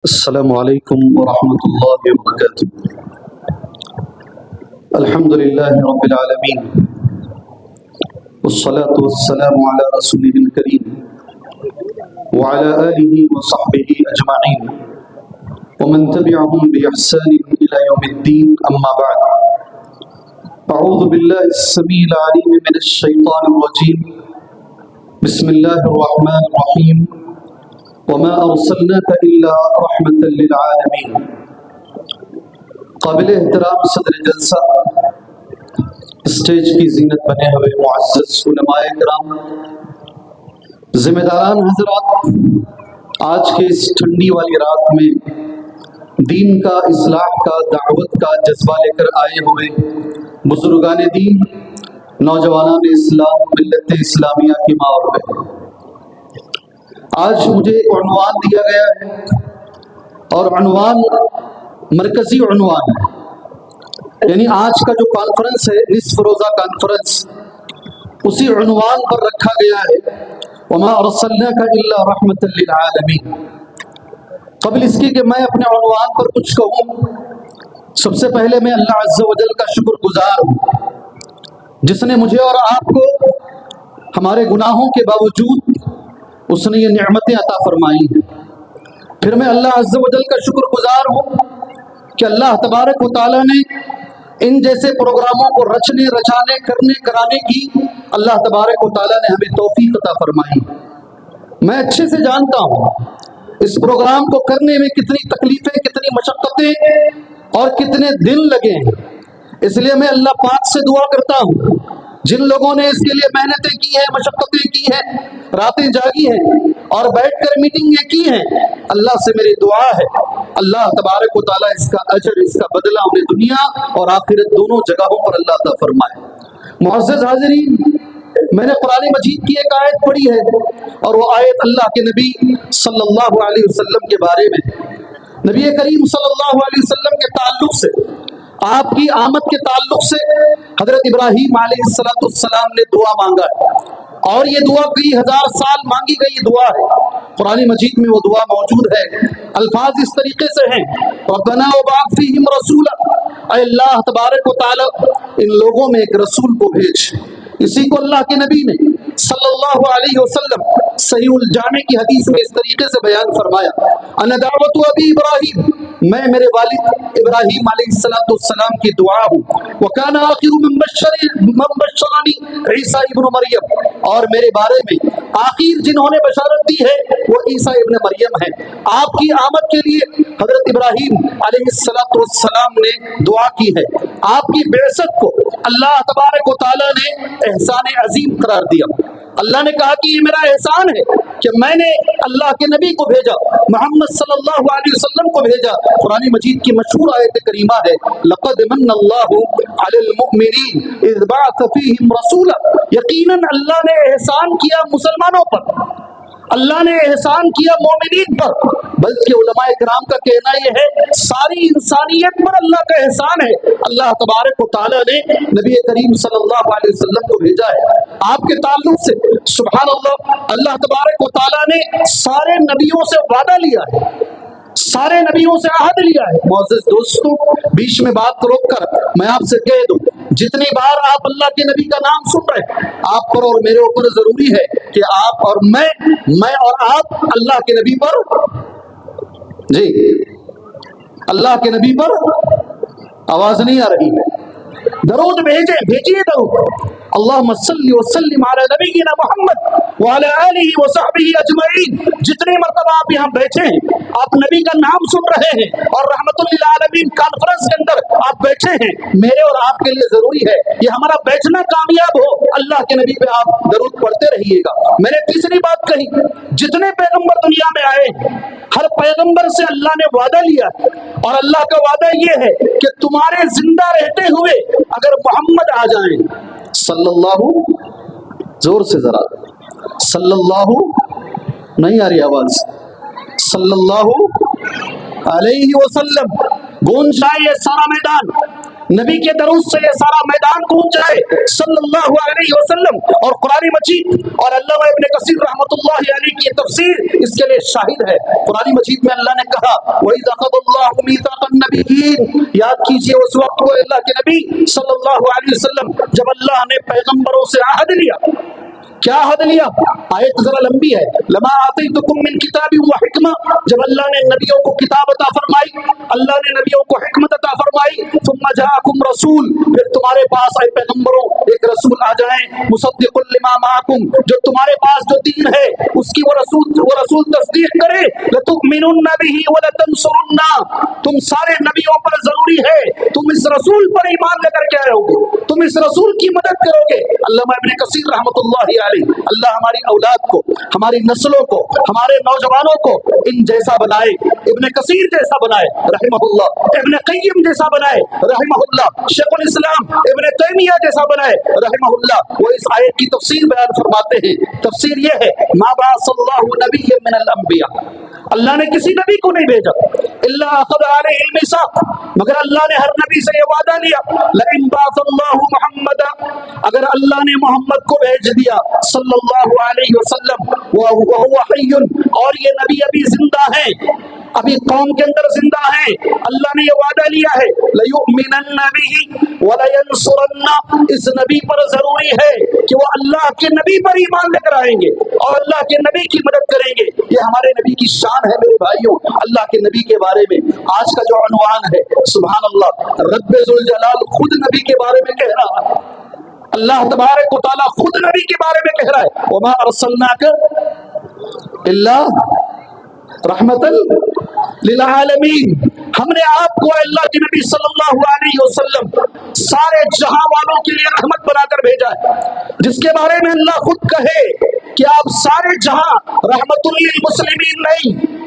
السلام علیکم ورحمۃ اللہ وبرکاتہ۔ الحمد للہ رب العالمین والصلاة والسلام علی رسولہ الکریم وعلی آلہ وصحبہ اجمعین ومن تبعهم بإحسان إلى يوم الدین، اما بعد۔ اعوذ باللہ السمیع العلیم من الشیطان الرجیم، بسم اللہ الرحمن الرحیم، وما ارسلناك الا رحمة للعالمین۔ قابل احترام صدر جلسہ، اسٹیج کی زینت بنے ہوئے معزز علماء کرام، ذمہ داران حضرات، آج کے اس ٹھنڈی والی رات میں دین کا، اصلاح کا، دعوت کا جذبہ لے کر آئے ہوئے بزرگان دین، نوجوانان اسلام، ملت اسلامیہ کی ماں اور بہن، آج مجھے ایک عنوان دیا گیا ہے اور عنوان مرکزی عنوان ہے، یعنی آج کا جو کانفرنس ہے، نصف روزہ کانفرنس، اسی عنوان پر رکھا گیا ہے، وما ارسلناک الا رحمۃ للعالمین۔ قبل اس کی کہ میں اپنے عنوان پر کچھ کہوں، سب سے پہلے میں اللہ عز و جل کا شکر گزار ہوں، جس نے مجھے اور آپ کو ہمارے گناہوں کے باوجود اس نے یہ نعمتیں عطا فرمائی ہیں۔ پھر میں اللہ عز و جل کا شکر گزار ہوں کہ اللہ تبارک و تعالیٰ نے ان جیسے پروگراموں کو رچنے، رچانے، کرنے، کرانے کی اللہ تبارک و تعالیٰ نے ہمیں توفیق عطا فرمائی۔ میں اچھے سے جانتا ہوں اس پروگرام کو کرنے میں کتنی تکلیفیں، کتنی مشقتیں اور کتنے دن لگے ہیں۔ اس لیے میں اللہ پاک سے دعا کرتا ہوں، جن لوگوں نے اس کے لیے محنتیں کی ہیں، مشقتیں کی ہیں، راتیں جاگی ہیں اور بیٹھ کر میٹنگیں کی ہیں، اللہ سے میری دعا ہے اللہ تبارک و تعالیٰ اس کا اجر، اس کا بدلہ انہیں دنیا اور آخرت دونوں جگہوں پر اللہ عطا فرمائے۔ معزز حاضرین، میں نے قرآن مجید کی ایک آیت پڑھی ہے اور وہ آیت اللہ کے نبی صلی اللہ علیہ وسلم کے بارے میں، نبی کریم صلی اللہ علیہ وسلم کے تعلق سے، آپ کی آمد کے تعلق سے حضرت ابراہیم علیہ السلام نے دعا مانگا ہے، اور یہ دعا کئی ہزار سال مانگی گئی دعا ہے۔ قرآن مجید میں وہ دعا موجود ہے، الفاظ اس طریقے سے ہیں، ربنا وابعث فیہم رسولا، اے اللہ تبارک و تعالی ان لوگوں میں ایک رسول کو بھیج۔ اسی کو اللہ کے نبی نے صلی اللہ علیہ وسلم صحیح الجامع کی حدیث میں اس طریقے سے بیان فرمایا، انا دعوت ابی ابراہیم، میں میرے والد ابراہیم علیہ السلام کی دعا ہوں، وکان آخر من بشرنی عیسیٰ ابن مریم، اور میرے بارے میں آخر جنہوں نے بشارت دی ہے وہ عیسیٰ ابن مریم ہے۔ آپ کی آمد کے لیے حضرت ابراہیم علیہ السلام نے دعا کی ہے۔ آپ کی بعثت کو اللہ تبارک و تعالیٰ نے احسان عظیم قرار دیا۔ اللہ نے کہا کہ یہ میرا احسان ہے کہ میں نے اللہ کے نبی کو بھیجا، محمد صلی اللہ علیہ وسلم کو بھیجا۔ قرآن مجید کی مشہور آیت کریمہ ہے، لقد من اللہ علی المؤمنین اذ بعث فیہم رسولا، یقیناً اللہ نے احسان کیا مسلمانوں پر، اللہ نے احسان کیا مومنین پر، بلکہ علماء کرام کا کہنا یہ ہے ساری انسانیت پر اللہ کا احسان ہے۔ اللہ تبارک و تعالیٰ نے نبی کریم صلی اللہ علیہ وسلم کو بھیجا ہے۔ آپ کے تعلق سے سبحان اللہ، اللہ تبارک و تعالیٰ نے سارے نبیوں سے وعدہ لیا ہے، سارے نبیوں سے عہد لیا ہے۔ معزز دوستوں، بیچ میں بات روک کر میں آپ سے کہہ دوں، جتنی بار آپ اللہ کے نبی کا نام سن رہے ہیں، آپ پر اور میرے اوپر ضروری ہے کہ آپ اور میں اور آپ اللہ کے نبی پر، جی اللہ کے نبی پر، آواز نہیں آ رہی ہے، درود بھیجیے درود، اللہم صلی وسلم علی نبینا محمد وعلی آلہ وصحبہ اجمعین۔ جتنی مرتبہ آپ یہاں بیٹھے ہیں، آپ نبی کا نام سن رہے ہیں اور رحمت للعالمین کانفرنس کے اندر آپ بیٹھے ہیں، میرے اور آپ کے لیے ضروری ہے یہ ہمارا بیٹھنا کامیاب ہو، اللہ کے نبی پہ آپ درود پڑھتے رہیے گا۔ میں نے تیسری بات کہی، جتنے پیغمبر دنیا میں آئے ہیں، ہر پیغمبر سے اللہ نے وعدہ لیا ہے، اور اللہ کا وعدہ یہ ہے کہ تمہارے زندہ رہتے ہوئے اگر محمد آ جائیں صلی اللہ، زور سے ذرا، صلی اللہ، نہیں آ رہی آواز، صلی اللہ علیہ وسلم، گونج جائے یہ سارا میدان، نبی کے درود سے یہ سارا میدان گونج جائے صلی اللہ علیہ وسلم. اور قرآن مجید اور علامہ ابن کثیر رحمۃ اللہ علیہ کی تفسیر اس کے لیے شاہد ہے. قرآن مجید میں اللہ نے کہا وَإِذْ أَخَذَ اللَّهُ مِيثَاقَ النَّبِيِّينَ، یاد کیجئے اس وقت وہ اللہ کے نبی صلی اللہ علیہ وسلم جب اللہ نے پیغمبروں سے عہد لیا. کیا عہد لیا؟ آیت ذرا لمبی ہے. لما آتیتکم من کتاب و حکمہ، جب اللہ نے نبیوں کو کتاب عطا فرمائی، اللہ نے نبیوں کو حکمت عطا فرمائی. ثم جاءکم رسول، پھر تمہارے پاس اے پیغمبروں ایک رسول آ جائیں مصدق لما معکم، جو تمہارے پاس جو دین ہے اس کی وہ رسول تصدیق کرے. لتؤمنن به ولتنصرنہ، تم سارے نبیوں پر ضروری ہے تم اس رسول پر ایمان لے کر کے آئے ہوگے، تم اس رسول کی مدد کرو گے. علامہ ابن کثیر رحمۃ اللہ علیہ، اللہ ہماری اولاد کو، ہماری نسلوں کو، ہمارے نوجوانوں کو ان جیسا بنائے، ابن کثیر جیسا بنائے رحمہ اللہ، ابن قیم جیسا بنائے رحمہ اللہ، شیخ الاسلام ابن تیمیہ جیسا بنائے رحمہ اللہ. وہ اس آیت کی تفسیر بیان فرماتے ہیں. تفسیر یہ ہے ما بعث اللہ نبی من الانبیاء، اللہ نے کسی نبی کو نہیں بھیجا الا اخذ علیہ الميثاق، مگر اللہ نے ہر نبی سے یہ وعدہ لیا لئن بعث اللہ محمد، اگر اللہ نے محمد کو بھیج دیا صلی اللہ علیہ وسلم وهو حی، اور یہ نبی ابھی زندہ ہے، ابھی قوم کے اندر زندہ ہے، اللہ نے یہ وعدہ لیا ہے لَيُؤْمِنَنَّ بِهِ وَلَيَنْصُرَنَّ، اس نبی پر ضروری ہے کہ وہ اللہ کے نبی پر ایمان لے کر آئیں گے اور اللہ کے نبی کی مدد کریں گے. یہ ہمارے نبی کی شان ہے میرے بھائیوں. اللہ کے نبی کے بارے میں آج کا جو عنوان ہے سبحان اللہ، رب ذوالجلال خود نبی کے بارے میں کہہ رہا ہے، اللہ تبارک و تعالیٰ خود نبی کے بارے میں کہہ رہا ہے وَمَا أَرْسَلْنَاكَ إِلَّا رَحْمَةً لِلْعَالَمِينَ، ہم نے آپ کو اللہ کے نبی صلی اللہ علیہ وسلم سارے جہاں والوں کے لیے رحمت بنا کر بھیجا ہے، جس کے بارے میں اللہ خود کہے کہ آپ سارے جہاں رحمت للمسلمین نہیں.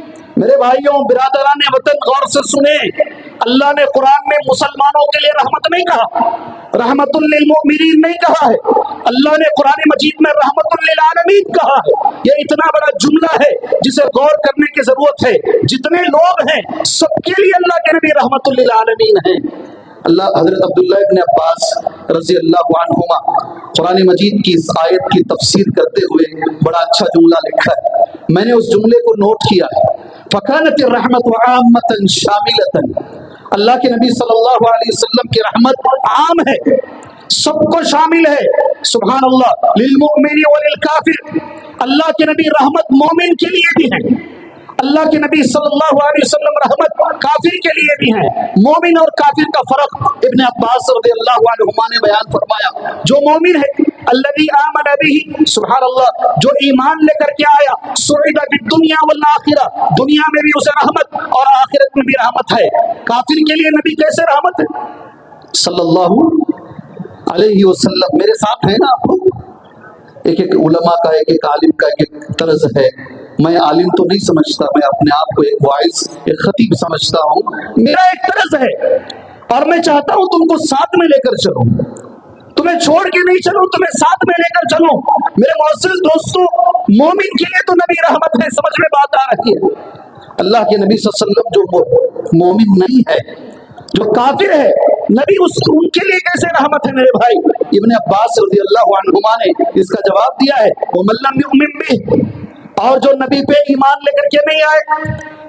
میرے بھائیوں برادران وطن غور سے سنیں، اللہ نے قرآن میں مسلمانوں کے لیے رحمت نہیں کہا، رحمت للمؤمنین نہیں کہا ہے، اللہ نے قرآن مجید میں رحمت للعالمین کہا ہے. یہ اتنا بڑا جملہ ہے جسے غور کرنے کی ضرورت ہے. جتنے لوگ ہیں سب کے لیے اللہ کے نبی رحمت للعالمین ہیں. اللہ حضرت عبداللہ ابن عباس رضی اللہ عنہما قرآن مجید کی اس آیت کی تفسیر کرتے ہوئے بڑا اچھا جملہ لکھا ہے، میں نے اس جملے کو نوٹ کیا ہے. فَكَانَتِ الرَّحْمَةُ عَامَّةً شَامِلَةً، اللہ کے نبی صلی اللہ علیہ وسلم کی رحمت عام ہے، سب کو شامل ہے. سبحان اللہ، للمؤمن وللکافر، اللہ کے نبی رحمت مومن کے لیے بھی ہے، اللہ کے نبی صلی اللہ علیہ وسلم رحمت کافر کے لیے بھی ہے. مومن اور کافر کا فرق ابن عباس رضی اللہ عنہما نے بیان فرمایا. جو مومن ہے الذی آمن به، سبحان اللہ، جو ایمان لے کر کے آیا، سعید بالدنیا والآخرہ، دنیا میں بھی اسے رحمت اور آخرت میں بھی رحمت ہے. کافر کے لیے نبی کیسے رحمت ہے صلی اللہ علیہ وسلم. میرے ساتھ ہے نا آپ لوگ؟ ایک ایک علماء کا، ایک ایک عالم کا ایک ایک طرز ہے. میں عالم تو نہیں سمجھتا، میں اپنے آپ کو ایک وائز، ایک خطیب سمجھتا ہوں. میرا ایک طرز ہے اور میں چاہتا ہوں تم کو ساتھ میں لے کر چلوں، تمہیں چھوڑ کے نہیں چلوں، تمہیں ساتھ میں لے کر چلوں. میرے معزز دوستو، مومن کے لیے تو نبی رحمت ہے، سمجھ میں بات آ رہی ہے. اللہ کے نبی صلی اللہ علیہ وسلم جو مومن نہیں ہے، جو کافر ہے، نبی ان کے لیے کیسے رحمت ہے؟ میرے بھائی ابن عباس رضی اللہ عنہما نے اس کا جواب دیا ہے وَمَن لَّمْ يُؤْمِن بِهِ، اور جو نبی پہ ایمان لے کر کے نہیں آئے،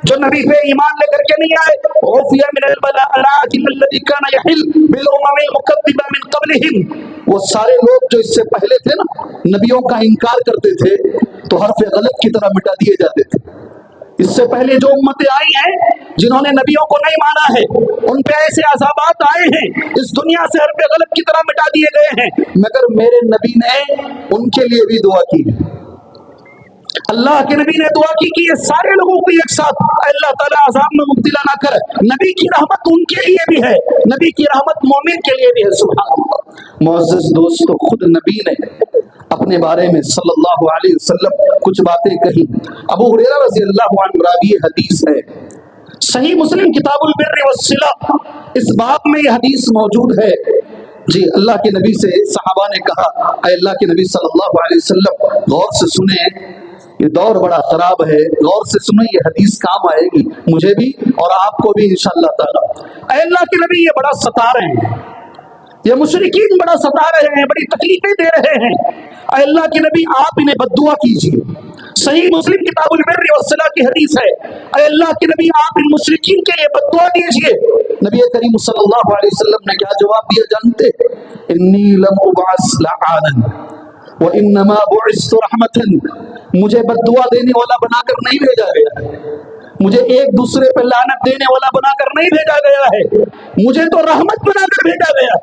جو نبی پہ ایمان لے کر کے نہیں آئے، عُفِيَ مِنَ الْبَلَاءِ الَّذِي كَانَ يَحِلُّ بِالْأُمَمِ الْمُكَذِّبَةِ مِن قَبْلِهِمْ، وہ سارے لوگ جو اس سے پہلے تھے نا، نبیوں کا انکار کرتے تھے تو حرف غلط کی طرح مٹا دیے جاتے تھے. اس سے پہلے جو امتیں آئی ہیں جنہوں نے نبیوں کو نہیں مانا ہے، ان پہ ایسے عذابات آئے ہیں اس دنیا سے حرف غلط کی طرح مٹا دیے گئے ہیں، مگر میرے نبی نے ان کے لیے بھی دعا کی ہے. اللہ کے نبی نے دعا کی کہ یہ سارے لوگوں کو ایک ساتھ اللہ تعالیٰ عذاب میں مبتلا نہ کر. نبی کی رحمت ان کے لیے بھی ہے، نبی کی رحمت مومن کے لیے بھی ہے. سبحان اللہ. معزز دوستو، خود نبی نے اپنے بارے میں صلی اللہ علیہ وسلم کچھ باتیں کہی. ابو ہریرہ رضی اللہ عنہ راوی حدیث ہے، صحیح مسلم کتاب البر والصلہ، اس باب میں یہ حدیث موجود ہے. جی اللہ کے نبی سے صحابہ نے کہا، اے اللہ کے نبی صلی اللہ علیہ وسلم غور سے سنیں، یہ دور بڑا خراب ہے، غور سے سنیں، یہ حدیث کام آئے گی مجھے بھی اور آپ کو بھی انشاءاللہ تعالی۔ اے اللہ کے نبی یہ بڑا ستا رہے ہیں، یہ مشرکین بڑا ستا رہے ہیں، بڑی تکلیفیں دے رہے ہیں، اے اللہ کے نبی آپ انہیں بد دعا کیجیے۔ صحیح مسلم کتاب البر والصلہ کی حدیث ہے، اے اللہ کے نبی آپ ان مشرکین کے لیے بد دعا دیجیے۔ نبی کریم صلی اللہ علیہ وسلم نے کیا جواب دیا جانتے؟ انی لم ابعث لعانا وانما بعثت رحمتا، مجھے بد دعا دینے والا بنا کر نہیں بھیجا گیا، مجھے ایک دوسرے پہ لعنت دینے والا بنا کر نہیں بھیجا گیا ہے، مجھے تو رحمت بنا کر بھیجا گیا۔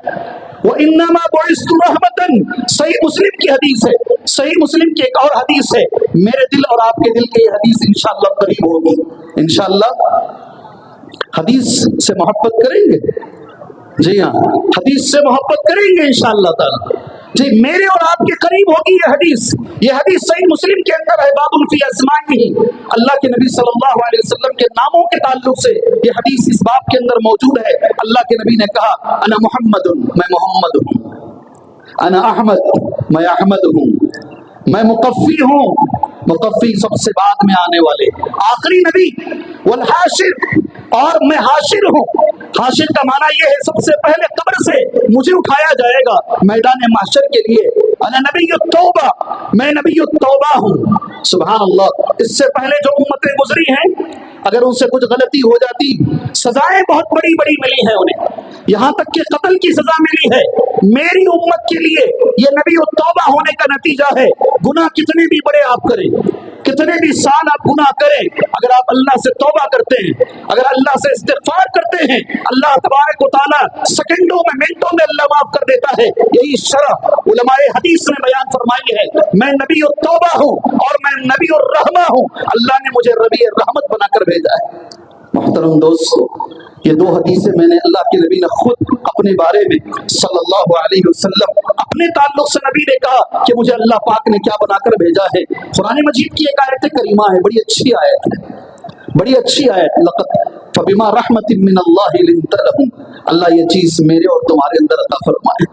وَإِنَّمَا بُعِثْتُ رَحْمَةً، صحیح مسلم کی حدیث ہے۔ صحیح مسلم کی ایک اور حدیث ہے، میرے دل اور آپ کے دل کی یہ حدیث انشاءاللہ قریب ہوگی۔ انشاءاللہ حدیث سے محبت کریں گے، جی ہاں حدیث سے محبت کریں گے انشاءاللہ تعالی، جی میرے اور آپ کے قریب ہوگی یہ حدیث۔ یہ حدیث صحیح مسلم کے اندر ہے، باب فی اسمائہ، اللہ کے نبی صلی اللہ علیہ وسلم کے ناموں کے تعلق سے یہ حدیث اس باب کے اندر موجود ہے۔ اللہ کے نبی نے کہا انا محمد، میں محمد ہوں، انا احمد، میں احمد ہوں، میں مقفی ہوں، مقفی سب سے بعد میں آنے والے آخری نبی، والحاشر، اور میں حاشر ہوں۔ حاشر کا معنی یہ ہے سب سے پہلے قبر سے مجھے اٹھایا جائے گا میدان محشر کے لیے۔ انا نبی التوبہ، میں نبی التوبہ ہوں۔ سبحان اللہ، اس سے پہلے جو امتیں گزری ہیں اگر ان سے کچھ غلطی ہو جاتی سزائیں بہت بڑی بڑی ملی ہیں انہیں، یہاں تک کہ قتل کی سزا ملی ہے۔ میری امت کے لیے یہ نبی التوبہ ہونے کا نتیجہ ہے۔ گناہ کتنے بھی بڑے آپ کریں، کتنے بھی سال آپ گناہ کریں، اگر آپ اللہ سے توبہ کرتے ہیں، اگر اللہ سے استغفار کرتے ہیں، اللہ تبارک و تعالیٰ سیکنڈوں میں منٹوں میں اللہ معاف کر دیتا ہے۔ یہی شرح علماء حدیث نے بیان فرمائی ہے، میں نبی التوبہ ہوں اور میں نبی الرحمہ ہوں، اللہ نے مجھے نبی رحمت بنا کر بھیجا ہے۔ محترم دوستو، یہ دو حدیثیں میں نے اللہ کے نبی نے خود اپنے بارے میں صلی اللہ علیہ وسلم اپنے تعلق سے نبی نے کہا کہ مجھے اللہ پاک نے کیا بنا کر بھیجا ہے۔ قرآن مجید کی ایک آیت کریمہ ہے، بڑی اچھی آیت ہے، بڑی اچھی آیت، لقد فبما رحمت من اللہ لنت لہم، اللہ یہ چیز میرے اور تمہارے اندر عطا فرمائے،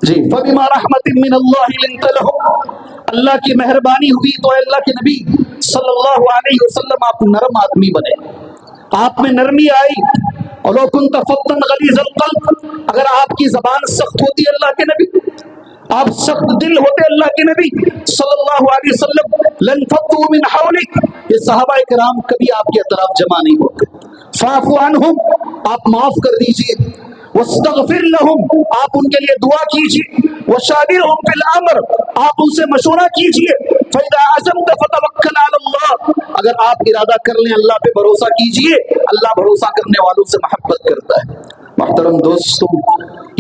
جی فبما رحمت من اللہ لنت لہم، اللہ کی مہربانی ہوئی تو اللہ کے نبی صلی اللہ علیہ وسلم آپ نرم آدمی بنے، آپ میں نرمی آئی۔ وَلَوْ كُنْتَ فَظًّا غَلِيظَ الْقَلْبِ، اگر آپ کی زبان سخت ہوتی اللہ کے نبی، آپ سخت دل ہوتے اللہ کے نبی صلی اللہ علیہ وسلم، لَانْفَضُّوا مِنْ حَوْلِكَ، یہ صحابہ کرام کبھی آپ کے اطراف جمع نہیں ہوتے۔ فَاعْفُ عَنْهُمْ، آپ معاف کر دیجئے، وَاسْتَغْفِرْ لَهُمْ، آپ ان کے لیے دعا کیجئے، وَشَاوِرْهُمْ فِي الْأَمْرِ، آپ ان سے مشورہ کیجئے، فَإِذَا عَزَمْتَ فَتَوَكَّلْ عَلَى اللَّهِ، اگر آپ ارادہ کر لیں اللہ پہ بھروسہ کیجئے، اللہ بھروسہ کرنے والوں سے محبت کرتا ہے۔ محترم دوستو،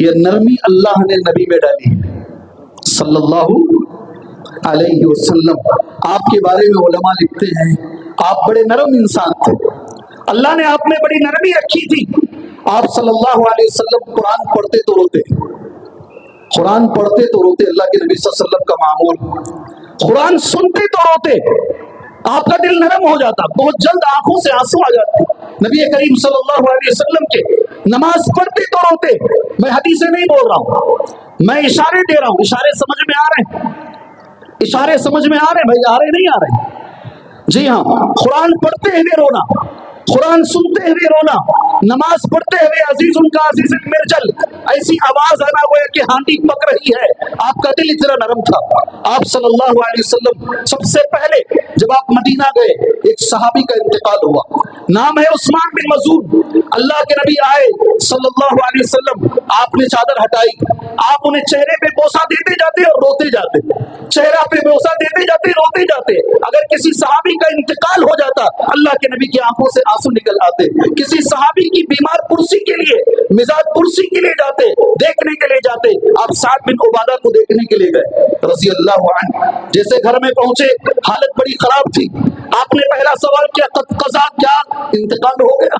یہ نرمی اللہ نے نبی میں ڈالی ہے صلی اللہ علیہ وسلم۔ آپ کے بارے میں علماء لکھتے ہیں آپ بڑے نرم انسان تھے، اللہ نے آپ میں بڑی نرمی رکھی تھی۔ آپ صلی اللہ علیہ وسلم قرآن پڑھتے تو روتے، قرآن پڑھتے تو روتے، اللہ کے نبی صلی اللہ علیہ وسلم کا معمول، قرآن سنتے تو روتے، آپ کا دل نرم ہو جاتا، بہت جلد آنکھوں سے آنسو آ جاتے۔ نبی کریم صلی اللہ علیہ وسلم کے نماز پڑھتے تو روتے، میں حدیثیں نہیں بول رہا ہوں، میں اشارے دے رہا ہوں، اشارے سمجھ میں آ رہے ہیں، اشارے سمجھ میں آ رہے ہیں بھائی، آ رہے نہیں آ رہے؟ جی ہاں، قرآن پڑھتے ہوئے رونا، قرآن سنتے ہوئے رونا، نماز پڑھتے ہوئے عزیز ان کا عزیز المرجل، ایسی آواز آنا گویا کہ ہانڈی پک رہی ہے، آپ کا دل اتنا نرم تھا۔ آپ صلی اللہ علیہ وسلم سب سے پہلے جب آپ مدینہ گئے ایک صحابی کا انتقال ہوا، نام ہے عثمان بن مظعون، اللہ کے نبی آئے صلی اللہ علیہ وسلم، آپ نے چادر ہٹائی، آپ انہیں چہرے پہ بوسہ دیتے جاتے اور روتے جاتے، چہرہ پہ بوسہ دیتے جاتے روتے جاتے۔ اگر کسی صحابی کا انتقال ہو جاتا اللہ کے نبی کی آنکھوں سے آنسو نکل آتے، کسی صحابی کی بیمار پرسی کے لیے مزاج پرسی کے لیے جاتے، دیکھنے کے لیے جاتے، آپ سعد بن عبادہ کو دیکھنے کے لیے گئے رضی اللہ عنہ، جیسے گھر میں پہنچے حالت بڑی خراب تھی، آپ نے پہلا سوال کیا قضا، کیا انتقال ہو گیا؟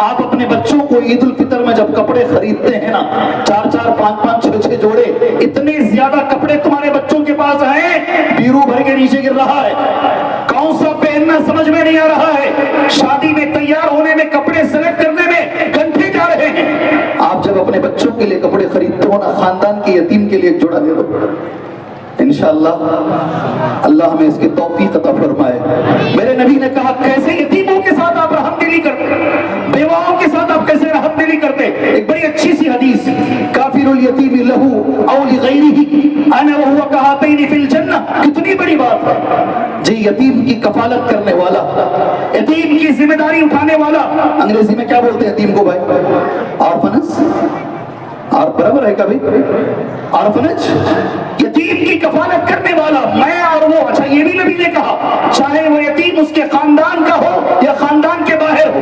آپ اپنے بچوں کو عید الفطر میں جب کپڑے خریدتے ہیں نا، 4 5 5 6 جوڑے، اتنے زیادہ کپڑے تمہارے بچوں کے پاس ہیں، بیرو بھر کے نیچے گر رہا ہے، کون سا پہننا سمجھ میں نہیں آ رہا ہے، شادی میں تیار ہونے میں، کپڑے سلیکٹ کرنے میں گھنٹے جا رہے ہیں۔ آپ جب اپنے بچوں کے لیے کپڑے خریدتے ہو نا، خاندان کے یتیم کے لیے ایک جوڑا دے دو، انشاءاللہ اللہ ہمیں اس کی توفیق عطا فرمائے۔ میرے نبی نے کہا کیسے یتیموں کے ساتھ آپ رحم دلی کرتے، بیواؤں کے ساتھ آپ کیسے رحم دلی کرتے۔ ایک بڑی اچھی سی حدیث، کافر الیتیم لہ او لغیرہ انا وہو کہاتین فی الجنہ، کتنی بڑی بات ہے جی، یتیم کی کفالت کرنے والا، یتیم کی ذمہ داری اٹھانے والا، انگریزی میں کیا بولتے ہیں یتیم کو بھائی؟ آرفنس، اور برابر ہے کبھی آرفنج، یتیم کی کفالت کرنے والا، میں اور وہ۔ اچھا یہ بھی نبی نے کہا چاہے وہ یتیم اس کے خاندان کا ہو یا خاندان کے باہر ہو،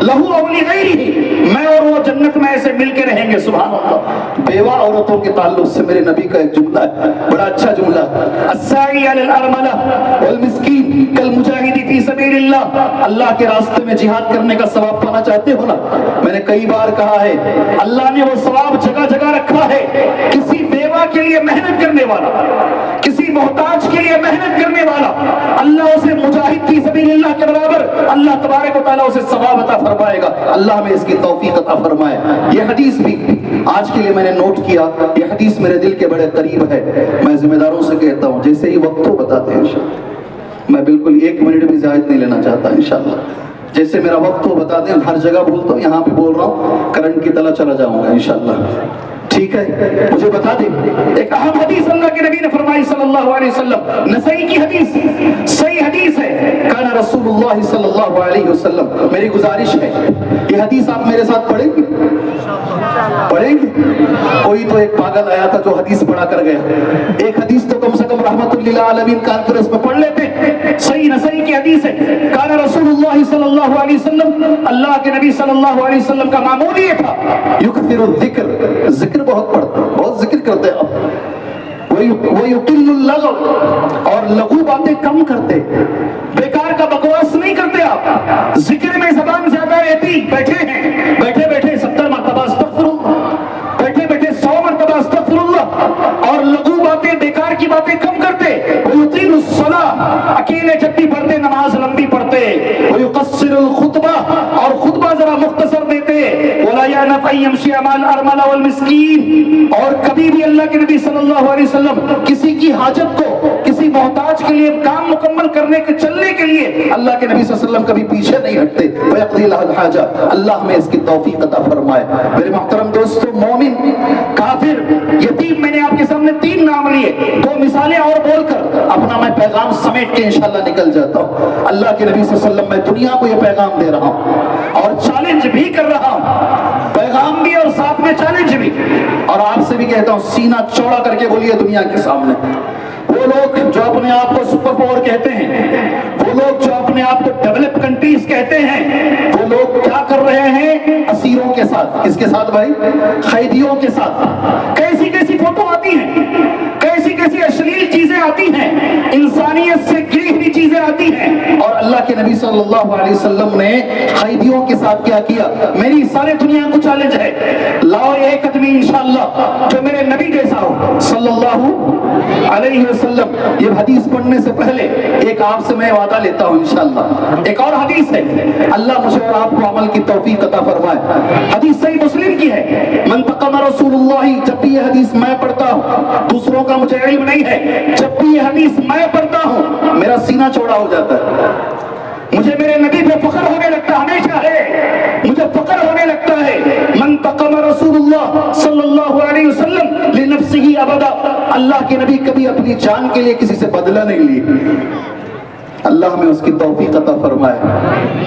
لہو او لغیرہ، میں اور وہ جنت میں ایسے مل کے رہیں گے۔ سبحان اللہ۔ بیوہ عورتوں کے تعلق سے میرے نبی کا ایک جملہ ہے، بڑا اچھا جملہ ہے، الساعی علی الارملہ والمسکین کالمجاہد فی سبیل اللہ۔ اللہ کے راستے میں جہاد کرنے کا ثواب پانا چاہتے ہو نا، میں نے کئی بار کہا ہے اللہ نے وہ ثواب جگہ جگہ رکھا ہے۔ کسی بیوہ کے لیے محنت کرنے والا، کسی محتاج کے لیے محنت کرنے والا، اللہ اسے مجاہد فی سبیل اللہ کے برابر اللہ تبارک و تعالیٰ اسے ثواب عطا فرمائے گا۔ اللہ ہمیں اس کی توفیق عطا فرمائے۔ یہ حدیث بھی آج کے لیے میں نے نوٹ کیا، یہ حدیث میرے دل کے بڑے قریب ہے۔ میں ذمہ داروں سے کہتا ہوں جیسے ہی وقت ہو بتاتے ہیں انشاءاللہ، میں بالکل 1 منٹ بھی زائد نہیں لینا چاہتا انشاءاللہ، جیسے میرا وقت ہو بتا دیں، ہر جگہ بولتا ہوں، یہاں بھی بول رہا ہوں، کرنٹ کی طرح چلا جاؤں گا انشاءاللہ، ٹھیک ہے؟ مجھے بتا دیں ایک اہم حدیث اللہ کے نبی نے فرمائی صلی اللہ علیہ وسلم، نسائی کی حدیث، صحیح حدیث ہے، کان رسول اللہ صلی اللہ علیہ وسلم، میری گزارش ہے یہ حدیث آپ میرے ساتھ پڑھیں گے؟ پڑھیں گے؟ کوئی تو ایک پاگل آیا تھا جو حدیث پڑھا کر گیا، ایک حدیث تو کم سے کم رحمت للعالمین کانفرنس میں پڑھ لیتے۔ صحیح نسائی کی حدیث ہے، کان رسول اللہ صلی اللہ علیہ وسلم، اللہ کے نبی صلی اللہ علیہ وسلم کا معمول یہ تھا، یکثر الذکر، ذکر بہت پڑھتے، بہت ذکر کرتے آپ، وَيُقِلُّ اللَّغْوَ، اور لغو باتیں کم کرتے، بیکار کا بکواس نہیں کرتے آپ، ذکر میں زبان زیادہ رہتی، بیٹھے ہیں بیٹھے بیٹھے 70 مرتبہ استغفر اللہ، بیٹھے بیٹھے 100 مرتبہ استغفر اللہ، اور لغو باتیں بیکار کی باتیں کم کرتے، وَيُطِيلُ الصَّلَاةَ، اکیلے جب بھی پڑھتے نماز لمبی پڑھتے، وَيُقَصِّرُ الْخُطْبَةَ، اور خطبہ ذرا مختصر دیتے، وَلَا يَعْنَفْ أَن يَمْشِيَ مَعَ الْأَرْمَلَ وَالْمِسْكِينِ، اور کبھی بھی اللہ کے نبی صلی اللہ علیہ وسلم کسی کی حاجت کو، کسی محتاج کے لیے کام مکمل کرنے کے چلنے کے لیے اللہ کے نبی صلی اللہ علیہ وسلم کبھی پیچھے نہیں ہٹتے، وَيَقْضِي لَهُ الْحَاجَةَ، اللہ ہمیں اس کی توفیق عطا فرمائے۔ میرے محترم دوستو، مومن، کافر، یتیم، میں نے آپ کے سامنے 3 نام لیے، 2 مثالیں اور بول کر اپنا میں پیغام سمیٹ کے انشاءاللہ نکل جاتا ہوں۔ اللہ کے نبی صلی اللہ علیہ وسلم، میں دنیا کو یہ پیغام دے رہا ہوں اور چیلنج بھی کر رہا ہوں، پیغام بھی اور ساتھ میں چیلنج بھی، اور آپ سے بھی کہتا ہوں سینہ چوڑا کر کے بولیے دنیا کے سامنے، وہ لوگ جو اپنے آپ کو سپر پاور کہتے ہیں، وہ لوگ جو اپنے آپ کو ڈیولپ کنٹریز کہتے ہیں، وہ لوگ کیا کر رہے ہیں اسیروں کے ساتھ؟ کس کے ساتھ بھائی؟ قیدیوں کے ساتھ۔ کیسی کیسی فوٹو آتی ہیں، کیسی کیسی اشلیل چیزیں آتی ہیں، انسانیت سے گری ہوئی چیزیں آتی ہیں، اور اللہ کے نبی صلی اللہ علیہ وسلم نے قیدیوں کے ساتھ کیا کیا؟ میری سارے دنیا کو چیلنج ہے، لاؤ ایک آدمی انشاءاللہ جو میرے نبی جیسا ہو صلی اللہ علیہ وسلم۔ یہ حدیث پڑھنے سے پہلے ایک آپ سے میں وعدہ لیتا ہوں انشاءاللہ، ایک اور حدیث ہے، اللہ مجھے اور آپ کو عمل کی توفیق عطا فرمائے۔ حدیث صحیح مسلم کی ہے، من تقم رسول اللہ، جب بھی یہ حدیث میں پڑھتا ہوں، دوسروں کا مجھے علم نہیں ہے، جب بھی یہ حدیث میں پڑھتا ہوں میرا سینہ چوڑا ہو جاتا ہے، مجھے میرے نبی پہ فخر ہونے لگتا، ہمیشہ ہے مجھے فخر ہونے لگتا ہے۔ من تقم رسول اللہ صلی اللہ علیہ وسلم لنفسہ ابدا، اللہ کے نبی کبھی اپنی جان کے لیے کسی سے بدلہ نہیں لی۔ اللہ ہمیں اس کی توفیق عطا فرمائے۔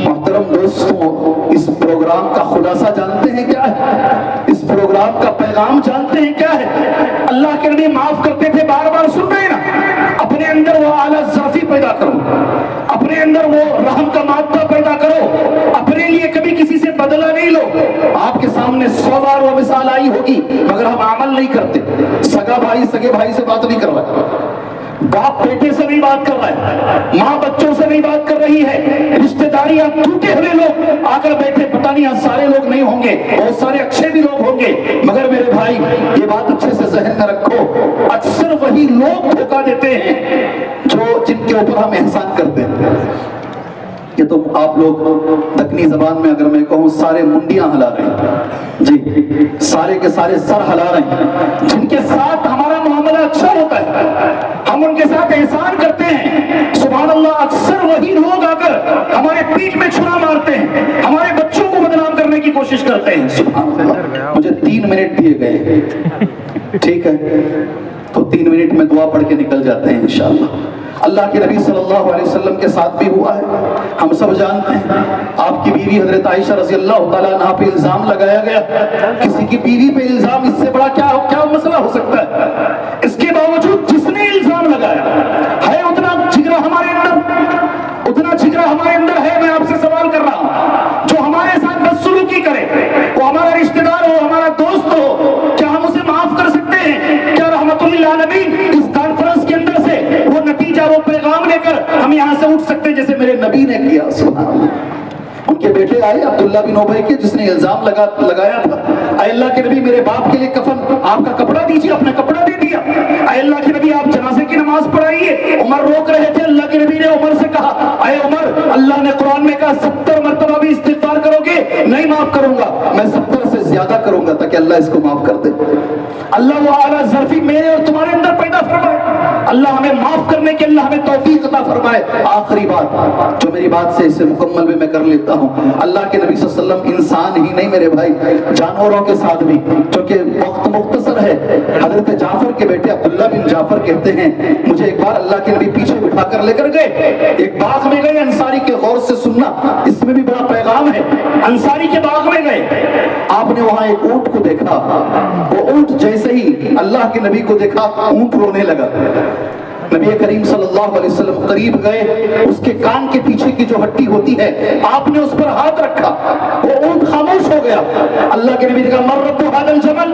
محترم دوستوں، اس پروگرام کا خلاصہ جانتے ہیں کیا ہے؟ اس پروگرام کا پیغام جانتے ہیں کیا ہے؟ اللہ کے نبی معاف کرتے تھے، بار بار سن رہے ہیں نا، اپنے اندر وہ اعلیٰ ظرفی پیدا کرو، اپنے اندر وہ رحم کا مادہ پیدا کرو، اپنے لیے کبھی کسی سے بدلہ نہیں لو۔ آپ کے سامنے 100 بار وہ مثال آئی ہوگی مگر ہم عمل نہیں کرتے، سگا بھائی سگے بھائی سے بات نہیں کر رہا، باپ بیٹے سے نہیں بات کر رہا ہے، ماں بچوں سے نہیں بات کر رہی ہے، رشتہ داریاں ٹوٹے ہوئے لوگ آ کر بیٹھے، پتہ نہیں سارے لوگ نہیں ہوں گے، بہت سارے اچھے بھی لوگ ہوں گے، مگر میرے بھائی یہ بات اچھے سے ذہن میں رکھو، اکثر وہی لوگ دھوکہ دیتے ہیں جن کے اوپر ہم احسان کرتے ہیں۔ یہ تو آپ لوگ دکنی زبان میں اگر میں کہوں سارے منڈیاں ہلا رہے ہیں، جی سارے کے سارے سر ہلا رہے ہیں، جن کے ساتھ ہمارا معاملہ اچھا ہوتا ہے ہم ان کے ساتھ احسان کرتے ہیں، سبحان اللہ اکثر وہی لوگ آ کر ہمارے پیٹھ میں چھرا مارتے ہیں، ہمارے بچوں کو بدنام کرنے کی کوشش کرتے ہیں۔ سبحان اللہ، مجھے 3 منٹ دیے گئے، ٹھیک ہے تو 3 منٹ میں دعا پڑھ کے نکل جاتے ہیں انشاءاللہ۔ اللہ کے نبی صلی اللہ علیہ وسلم کے ساتھ بھی ہوا ہے، ہم سب جانتے ہیں، آپ کی بیوی حضرت عائشہ رضی اللہ تعالیٰ عنہ پہ الزام لگایا گیا، کسی کی بیوی پہ الزام اس سے بڑا کیا مسئلہ ہو سکتا ہے؟ اس کے باوجود جس نے الزام لگایا ہے اتنا جگرا ہمارے اندر ہے، میں آپ سے سوال کر رہا ہوں، جو ہمارے ساتھ بدسلوکی کرے، وہ ہمارا رشتہ دار ہو، ہمارا دوست ہو، کیا ہم اسے معاف کر سکتے ہیں؟ کیا رحمت للعالمین اس کانفرنس کے اندر سے وہ نتیجہ وہ پیغام لے کر ہم یہاں سے اٹھ سکتے ہیں جیسے میرے نبی نے کیا؟ سبحان اللہ۔ ان کے بیٹے آئے عبداللہ بن ابی کے، جس نے الزام لگایا تھا، اے اللہ کے نبی میرے باپ کے لیے کفن آپ کا کپڑا دیجیے، اپنا کپڑا دے دیا۔ اے اللہ کے نبی آپ جنازے کی نماز پڑھائیے۔ عمر روک رہے تھے، اللہ کے نبی نے عمر سے کہا اے عمر، اللہ نے قرآن میں کہا 70 مرتبہ بھی استغفار کرو گے نہیں معاف کروں گا، میں 70 سے زیادہ کروں گا تاکہ اللہ اس کو معاف کر دے۔ اللہ وہ اعلیٰ ظرفی میرے اور تمہارے اندر پیدا فرمائے، اللہ ہمیں معاف کرنے کے اللہ ہمیں توفیق عطا فرمائے۔ آخری بات جو میری بات سے اسے مکمل بھی میں کر لیتا ہوں، اللہ کے نبی صلی اللہ علیہ وسلم انسان ہی نہیں میرے بھائی، جانوروں کے ساتھ بھی، چونکہ وقت مختصر ہے، حضرت جعفر کے بیٹے عبداللہ بن جعفر کہتے ہیں مجھے ایک بار اللہ کے نبی پیچھے بٹھا کر لے کر گئے، ایک باغ میں گئے، انصاری کے غور سے سننا اس میں بھی بڑا پیغام ہے، انصاری کے باغ میں گئے، آپ نے وہاں ایک اونٹ کو دیکھا، وہ اونٹ جیسے ہی اللہ کے نبی کو دیکھا اونٹ رونے لگا، نبی کریم صلی اللہ علیہ وسلم قریب گئے، اس کے کان کے پیچھے کی جو ہڈی ہوتی ہے آپ نے اس پر ہاتھ رکھا، وہ اونٹ خاموش ہو گیا۔ اللہ کے نبی نے کہا من رب ھذا الجمل،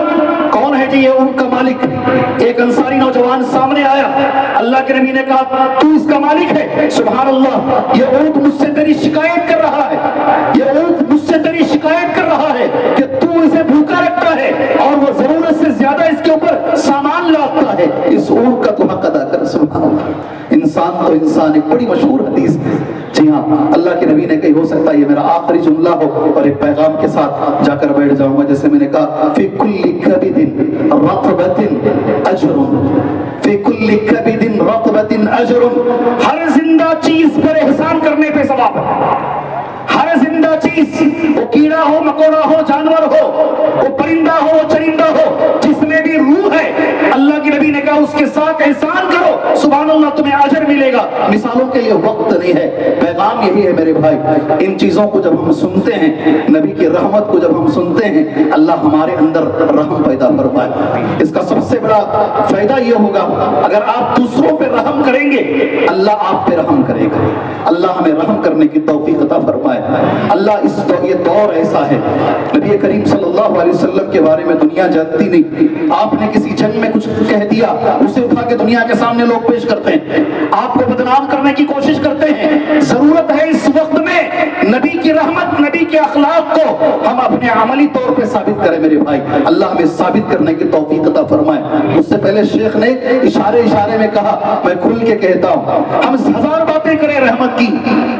کون ہے جی یہ اونٹ کا مالک؟ ایک انصاری نوجوان سامنے آیا، اللہ کے نبی نے کہا تو اس کا مالک ہے؟ سبحان اللہ، یہ اونٹ مجھ سے تیری شکایت کر رہا ہے، یہ اونٹ مجھ سے تیری شکایت کر رہا ہے کہ تو اسے بھوکا رکھتا ہے اور وہ ضرورت سے زیادہ اس کے اوپر سامان لاتا ہے، اس اونٹ کا تو حق ادا کر۔ سبحان اللہ، انسان تو انسان، ایک بڑی مشہور حدیث ہے، جی ہاں اللہ کے نبی نے کہی ہو سکتا ہے یہ میرا آخری جملہ ہو اور ایک پیغام کے ساتھ جا کر بیٹھ جاؤں گا، جیسے میں نے کہا فی کل کبد رطبۃ اجر، فی کل کبد رطبۃ اجر، ہر زندہ چیز پر احسان کرنے پہ ثواب ہے، ہر زندہ چیز، وہ کیڑا ہو مکوڑا ہو جانور ہو، وہ پرندہ ہو چرندہ ہو، جس میں بھی روح ہے، اللہ کے نبی نے کہا اس کے ساتھ احسان کرو، سبحان اللہ تمہیں اجر ملے گا۔ مثالوں کے لیے وقت نہیں ہے، پیغام یہی ہے میرے بھائی، ان چیزوں کو جب ہم سنتے ہیں، نبی کی رحمت کو جب ہم سنتے ہیں، اللہ ہمارے اندر رحم پیدا فرمائے۔ اس کا سب سے بڑا فائدہ یہ ہوگا اگر آپ دوسروں پہ رحم کریں گے اللہ آپ پہ رحم کرے گا، اللہ ہمیں رحم کرنے کی توفیق عطا فرمائے۔ اللہ یہ دور ایسا ہے، نبی کریم صلی اللہ علیہ وسلم کے بارے میں دنیا جانتی نہیں، آپ نے کسی جنگ میں کچھ کہہ دیا اسے اٹھا کے دنیا کے سامنے لوگ پیش کرتے ہیں، آپ کو بدنام کرنے کی کوشش کرتے ہیں۔ ضرورت ہے اس وقت میں نبی کی رحمت، نبی کے اخلاق کو ہم اپنے عملی طور پہ ثابت کریں میرے بھائی، اللہ ہمیں ثابت کرنے کی توفیق عطا فرمائے۔ اس سے پہلے شیخ نے اشارے میں کہا، میں کھل کے کہتا ہوں ہم 1000 باتیں کریں رحمت کی،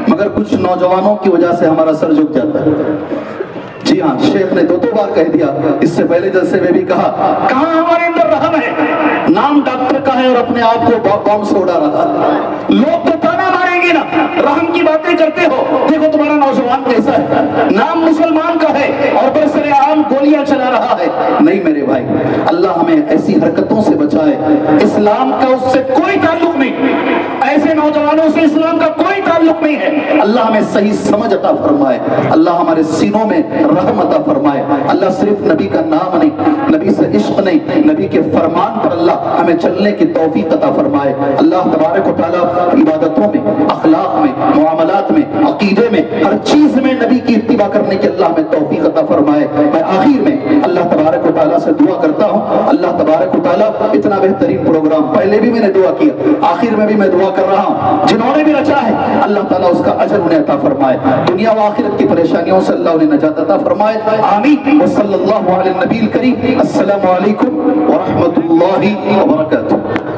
مگر کچھ نوجوانوں کی وجہ سے ہمارا سر جھک جاتا ہے۔ جی ہاں، شیخ نے 2 بار کہہ دیا، اس سے پہلے جلسے میں بھی کہا، کہاں ہمارے اندر رحم ہے؟ نام ڈاکٹر کا ہے اور اپنے آپ کو بام سے اڑا رہا ہے، لوگ تو تانا ماریں گے نا، رحم کی باتیں کرتے ہو، دیکھو تمہارا نوجوان کیسا ہے، نام مسلمان کا ہے اور برسر عام گولیاں چلا رہا ہے۔ نہیں میرے بھائی، اللہ ہمیں ایسی حرکتوں سے بچائے، اسلام کا اس سے کوئی تعلق نہیں، ایسے نوجوانوں سے اسلام کا کوئی تعلق نہیں ہے۔ اللہ ہمیں صحیح سمجھ عطا فرمائے، اللہ ہمارے سینوں میں رحم عطا فرمائے، اللہ صرف نبی کا نام نہیں، نبی سے عشق نہیں، نبی کے فرمان پر اللہ ہمیں چلنے کی توفیق عطا فرمائے۔ اللہ تبارک و تعالیٰ عبادتوں میں، اخلاق میں، معاملات میں، عقیدے میں، ہر چیز میں نبی کی اتباع کرنے کی اللہ ہمیں توفیق عطا فرمائے۔ میں آخر میں اللہ تبارک و تعالیٰ تعالیٰ سے دعا کرتا ہوں اللہ تبارک و تعالیٰ اتنا بہترین پروگرام پہلے بھی میں نے دعا کیا آخر میں بھی میں دعا کر رہا ہوں جنہوں نے بھی رچا ہے اللہ تعالیٰ اس کا اجر انہیں عطا فرمائے دنیا و آخرت کی پریشانیوں سے اللہ انہیں نجات عطا فرمائے آمین وصلی اللہ علی النبی الکریم السلام علیکم ورحمۃ اللہ وبرکاتہ